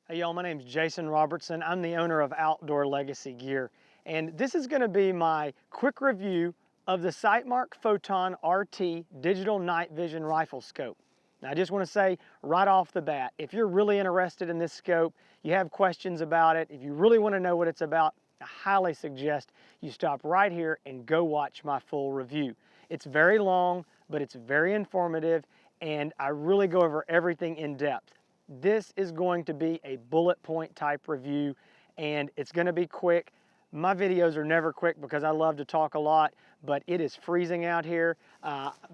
Hey y'all, my name is Jason Robertson. I'm the owner of Outdoor Legacy Gear, and this is going to be my quick review of the Sightmark Photon RT digital night vision rifle scope. Now, I just want to say right off the bat, if you're really interested in this scope, you have questions about it, if you really want to know what it's about, I highly suggest you stop right here and go watch my full review. It's very long, but it's very informative, and I really go over everything in depth. This is going to be a bullet point type review, and it's going to be quick. My videos are never quick because I love to talk a lot, but it is freezing out here.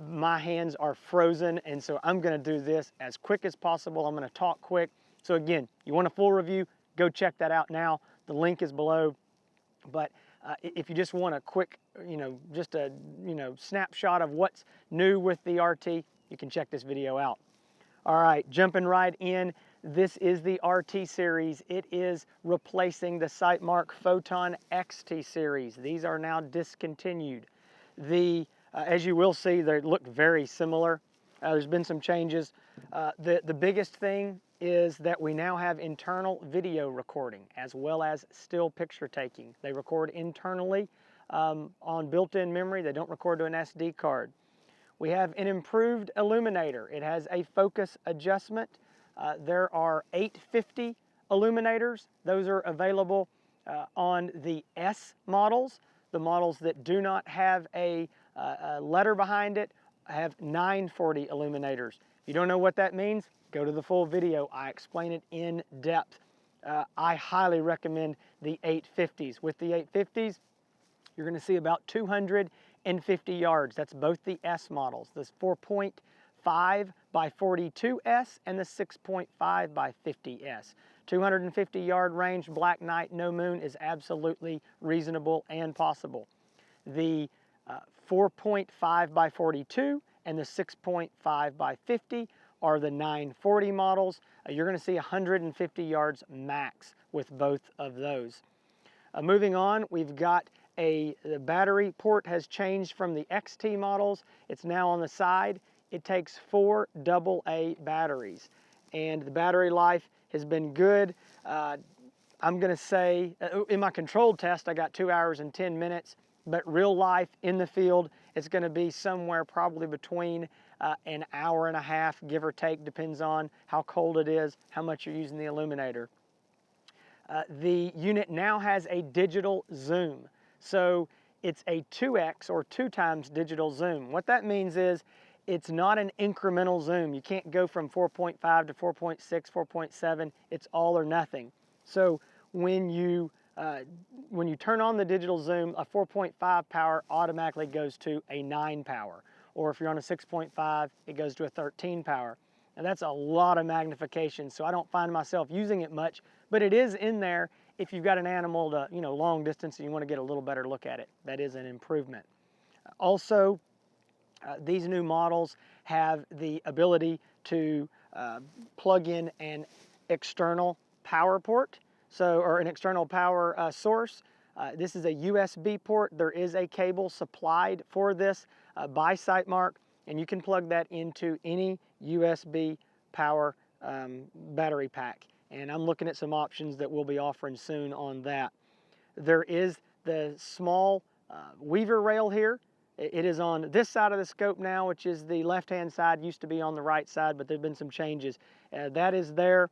My hands are frozen, and so I'm going to do this as quick as possible. I'm going to talk quick. So again, you want a full review, go check that out now. The link is below. But if you just want a quick, just a snapshot of what's new with the RT, you can check this video out. All right, jumping right in, this is the RT series. It is replacing the Sightmark Photon XT series. These are now discontinued. As you will see, they look very similar. There's been some changes. The biggest thing is that we now have internal video recording as well as still picture taking. They record internally on built-in memory. They don't record to an SD card. We have an improved illuminator. It has a focus adjustment. There are 850 illuminators. Those are available on the S models. The models that do not have a letter behind it have 940 illuminators. If you don't know what that means, go to the full video. I explain it in depth. I highly recommend the 850s. With the 850s, you're going to see about 250 yards. That's both the S models, this 4.5 by 42S and the 6.5 by 50S. 250 yard range, black night, no moon is absolutely reasonable and possible. The 4.5 by 42 and the 6.5 by 50 are the 940 models. You're going to see 150 yards max with both of those. Moving on, we've got the battery port has changed from the XT models. It's now on the side. It takes 4 AA batteries, and the battery life has been good. I'm going to say, in my controlled test, I got 2 hours and 10 minutes, but real life in the field, it's going to be somewhere probably between an hour and a half, give or take, depends on how cold it is, how much you're using the illuminator. The unit now has a digital zoom. So it's a 2x or 2 times digital zoom. What that means is it's not an incremental zoom. You can't go from 4.5 to 4.6, 4.7. It's all or nothing. So when you turn on the digital zoom, a 4.5 power automatically goes to a 9 power. Or if you're on a 6.5, it goes to a 13 power. And that's a lot of magnification, so I don't find myself using it much, but it is in there if you've got an animal to, long distance and you want to get a little better look at it. That is an improvement. Also, these new models have the ability to plug in an external power port, or an external power source. This is a USB port. There is a cable supplied for this by Sightmark, and you can plug that into any USB power battery pack. And I'm looking at some options that we'll be offering soon on that. There is the small weaver rail here. It is on this side of the scope now, which is the left-hand side. Used to be on the right side, but there have been some changes. That is there.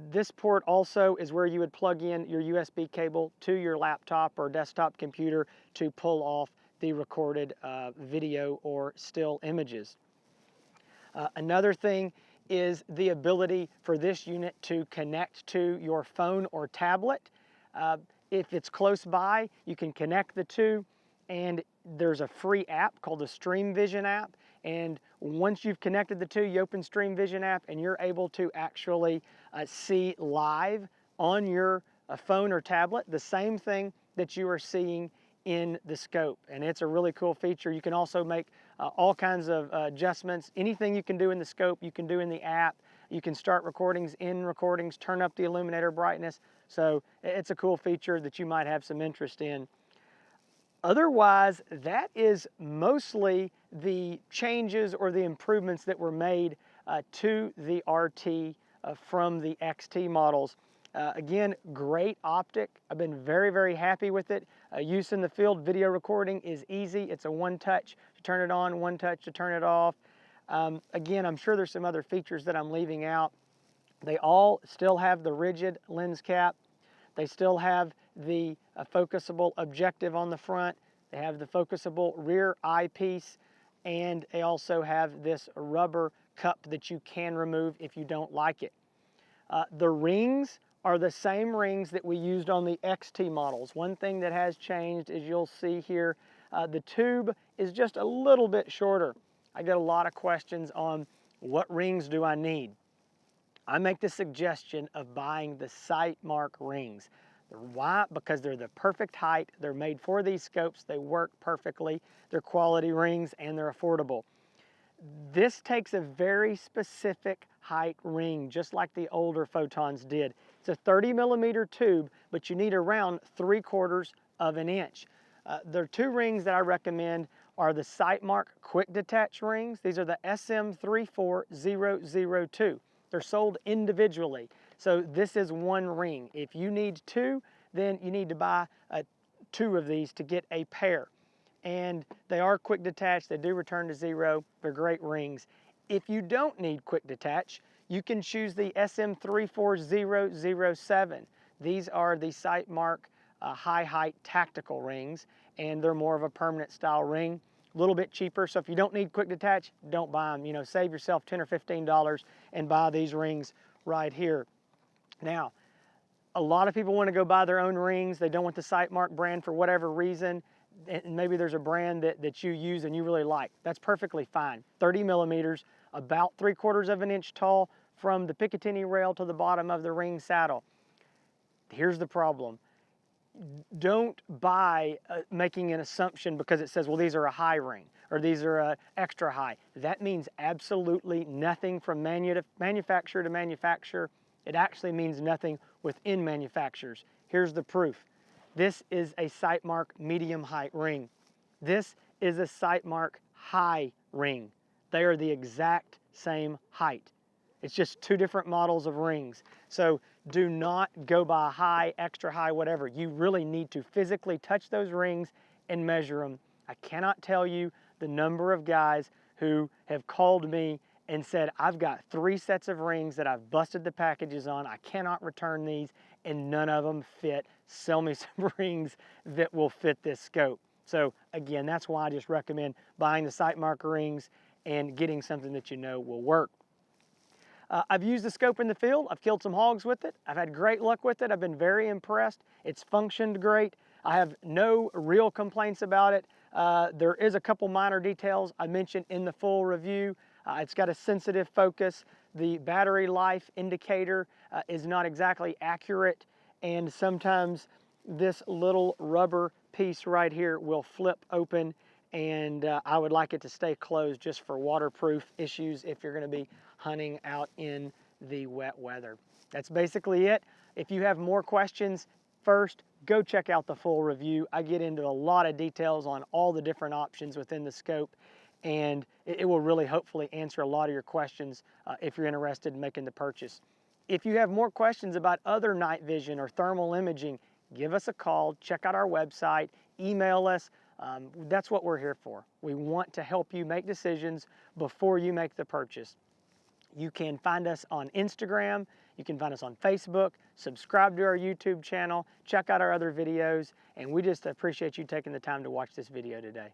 This port also is where you would plug in your USB cable to your laptop or desktop computer to pull off the recorded video or still images. Another thing is the ability for this unit to connect to your phone or tablet. If it's close by, you can connect the two, and there's a free app called the Stream Vision app, and once you've connected the two, you open Stream Vision app and you're able to actually see live on your phone or tablet the same thing that you are seeing in the scope, and it's a really cool feature. You can also make all kinds of adjustments. Anything you can do in the scope, you can do in the app. You can start recordings in recordings, turn up the illuminator brightness. So it's a cool feature that you might have some interest in. Otherwise, that is mostly the changes or the improvements that were made to the RT from the XT models. Again, great optic. I've been very, very happy with it. Use in the field, video recording is easy. It's a one touch to turn it on, one touch to turn it off. Again, I'm sure there's some other features that I'm leaving out. They all still have the rigid lens cap. They still have the focusable objective on the front. They have the focusable rear eyepiece, and they also have this rubber cup that you can remove if you don't like it. The rings are the same rings that we used on the XT models. One thing that has changed is you'll see here, the tube is just a little bit shorter. I get a lot of questions on what rings do I need. I make the suggestion of buying the Sightmark rings. Why? Because they're the perfect height. They're made for these scopes. They work perfectly. They're quality rings and they're affordable. This takes a very specific height ring, just like the older Photons did. It's a 30mm tube, but you need around 3/4 of an inch. There are two rings that I recommend are the Sightmark quick detach rings. These are the SM34002. They're sold individually. So this is one ring. If you need two, then you need to buy two of these to get a pair. And they are quick detach. They do return to zero. They're great rings. If you don't need quick detach, you can choose the SM34007. These are the Sightmark high height tactical rings, and they're more of a permanent style ring. A little bit cheaper, so if you don't need quick detach, don't buy them. You know, save yourself $10 or $15 and buy these rings right here. Now, a lot of people want to go buy their own rings. They don't want the Sightmark brand for whatever reason, and maybe there's a brand that you use and you really like. That's perfectly fine. 30mm, about 3/4 of an inch tall from the Picatinny rail to the bottom of the ring saddle. Here's the problem. Don't buy making an assumption because it says, well, these are a high ring or these are extra high. That means absolutely nothing from manufacturer to manufacturer. It actually means nothing within manufacturers. Here's the proof. This is a Sightmark medium height ring. This is a Sightmark high ring. They are the exact same height. It's just two different models of rings. So do not go by high, extra high, whatever. You really need to physically touch those rings and measure them. I cannot tell you the number of guys who have called me and said, I've got 3 sets of rings that I've busted the packages on. I cannot return these and none of them fit. Sell me some rings that will fit this scope. So again, that's why I just recommend buying the Sightmark rings and getting something that you know will work. I've used the scope in the field. I've killed some hogs with it. I've had great luck with it. I've been very impressed. It's functioned great. I have no real complaints about it. There is a couple minor details I mentioned in the full review. It's got a sensitive focus. The battery life indicator is not exactly accurate, and sometimes this little rubber piece right here will flip open, and I would like it to stay closed just for waterproof issues if you're going to be hunting out in the wet weather. That's basically it. If you have more questions, first, go check out the full review. I get into a lot of details on all the different options within the scope, and it will really hopefully answer a lot of your questions if you're interested in making the purchase. If you have more questions about other night vision or thermal imaging, give us a call, check out our website, email us. That's what we're here for. We want to help you make decisions before you make the purchase. You can find us on Instagram, you can find us on Facebook, subscribe to our YouTube channel, check out our other videos, and we just appreciate you taking the time to watch this video today.